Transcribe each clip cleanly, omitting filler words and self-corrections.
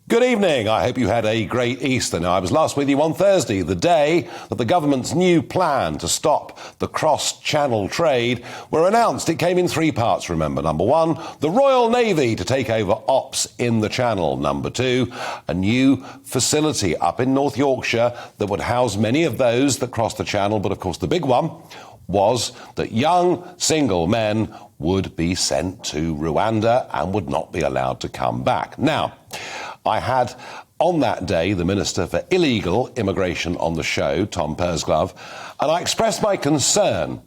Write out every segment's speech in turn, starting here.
Good evening. I hope you had a great Easter. Now, I was last with you on Thursday, the day that the government's new plan to stop the cross-channel trade were announced. It came in three parts, remember. Number one, the Royal Navy to take over ops in the Channel. Number two, a new facility up in North Yorkshire that would house many of those that crossed the Channel. But, of course, the big one was that young single men would be sent to Rwanda and would not be allowed to come back. Now, I had on that day the Minister for Illegal Immigration on the show, Tom Pursglove, and I expressed my concern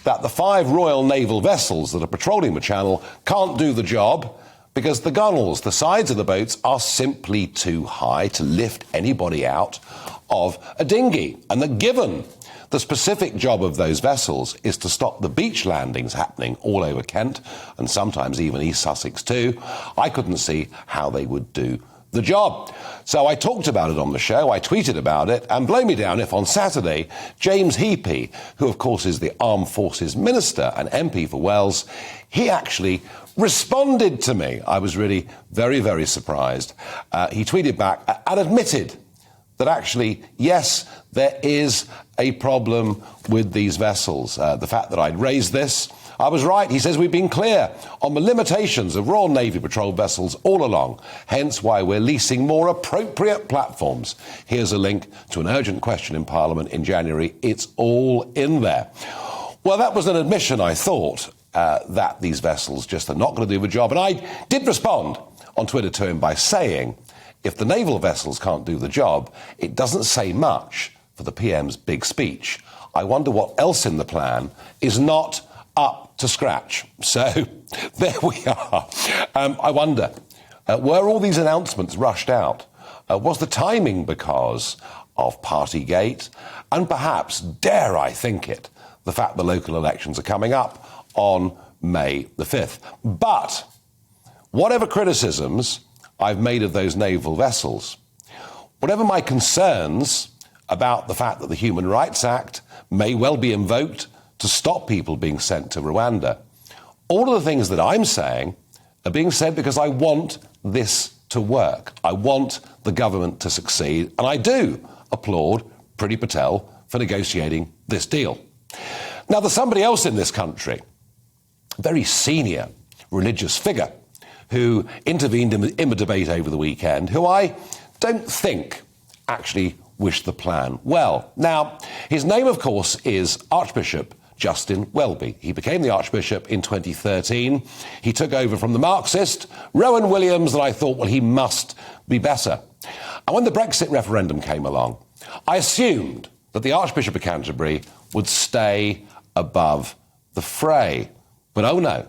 that the 5 Royal Naval vessels that are patrolling the Channel can't do the job because the gunnels, the sides of the boats, are simply too high to lift anybody out of a dinghy. And that given the specific job of those vessels is to stop the beach landings happening all over Kent and sometimes even East Sussex too, I couldn't see how they would do the job. So I talked about it on the show, I tweeted about it, and blow me down if on Saturday, James Heapy, who of course is the Armed Forces Minister and MP for Wales, he actually responded to me. I was really very, very surprised. He tweeted back and admitted that actually, yes, there is a problem with these vessels. The fact that I'd raised this, I was right. He says we've been clear on the limitations of Royal Navy patrol vessels all along, hence why we're leasing more appropriate platforms. Here's a link to an urgent question in Parliament in January. It's all in there. Well, that was an admission, I thought, that these vessels just are not going to do the job. And I did respond on Twitter to him by saying, if the naval vessels can't do the job, it doesn't say much for the PM's big speech. I wonder what else in the plan is not up to scratch. So there we are. I wonder, were all these announcements rushed out? Was the timing because of Partygate? And perhaps, dare I think it, the fact the local elections are coming up on May the 5th. But whatever criticisms I've made of those naval vessels, whatever my concerns about the fact that the Human Rights Act may well be invoked to stop people being sent to Rwanda, all of the things that I'm saying are being said because I want this to work. I want the government to succeed, and I do applaud Priti Patel for negotiating this deal. Now, there's somebody else in this country, a very senior religious figure, who intervened in the debate over the weekend, who I don't think actually wished the plan well. Now, his name, of course, is Archbishop Justin Welby. He became the Archbishop in 2013. He took over from the Marxist Rowan Williams, and I thought, well, he must be better. And when the Brexit referendum came along, I assumed that the Archbishop of Canterbury would stay above the fray. But oh no,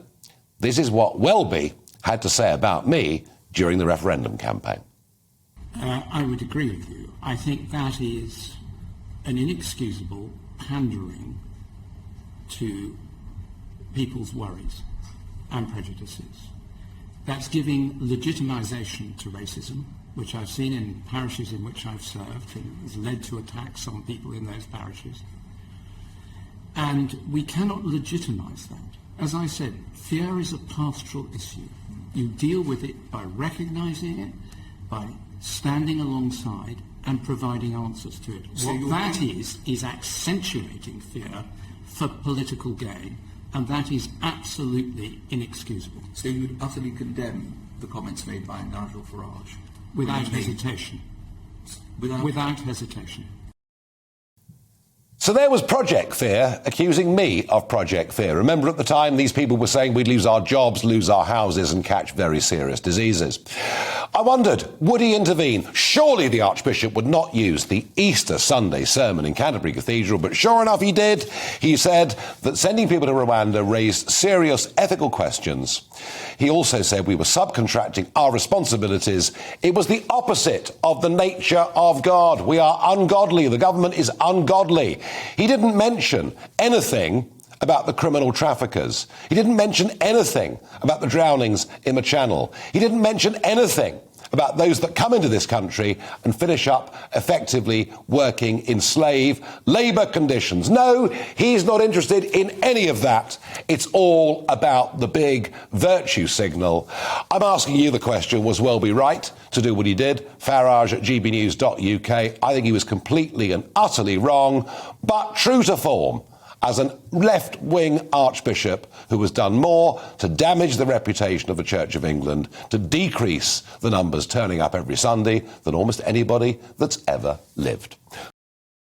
this is what Welby had to say about me during the referendum campaign. I would agree with you. I think that is an inexcusable pandering to people's worries and prejudices. That's giving legitimisation to racism, which I've seen in parishes in which I've served, and has led to attacks on people in those parishes. And we cannot legitimise that. As I said, fear is a pastoral issue. You deal with it by recognising it, by standing alongside and providing answers to it. So what that is accentuating fear for political gain, and that is absolutely inexcusable. So you would utterly condemn the comments made by Nigel Farage? Without hesitation. Without hesitation. So there was Project Fear accusing me of Project Fear. Remember at the time these people were saying we'd lose our jobs, lose our houses and catch very serious diseases. I wondered, would he intervene? Surely the Archbishop would not use the Easter Sunday sermon in Canterbury Cathedral, but sure enough he did. He said that sending people to Rwanda raised serious ethical questions. He also said we were subcontracting our responsibilities. It was the opposite of the nature of God. We are ungodly. The government is ungodly. He didn't mention anything about the criminal traffickers. He didn't mention anything about the drownings in the Channel. He didn't mention anything about those that come into this country and finish up effectively working in slave labour conditions. No, he's not interested in any of that. It's all about the big virtue signal. I'm asking you the question, was Welby right to do what he did? Farage at GBNews.uk. I think he was completely and utterly wrong, but true to form, as a left-wing archbishop who has done more to damage the reputation of the Church of England, to decrease the numbers turning up every Sunday, than almost anybody that's ever lived.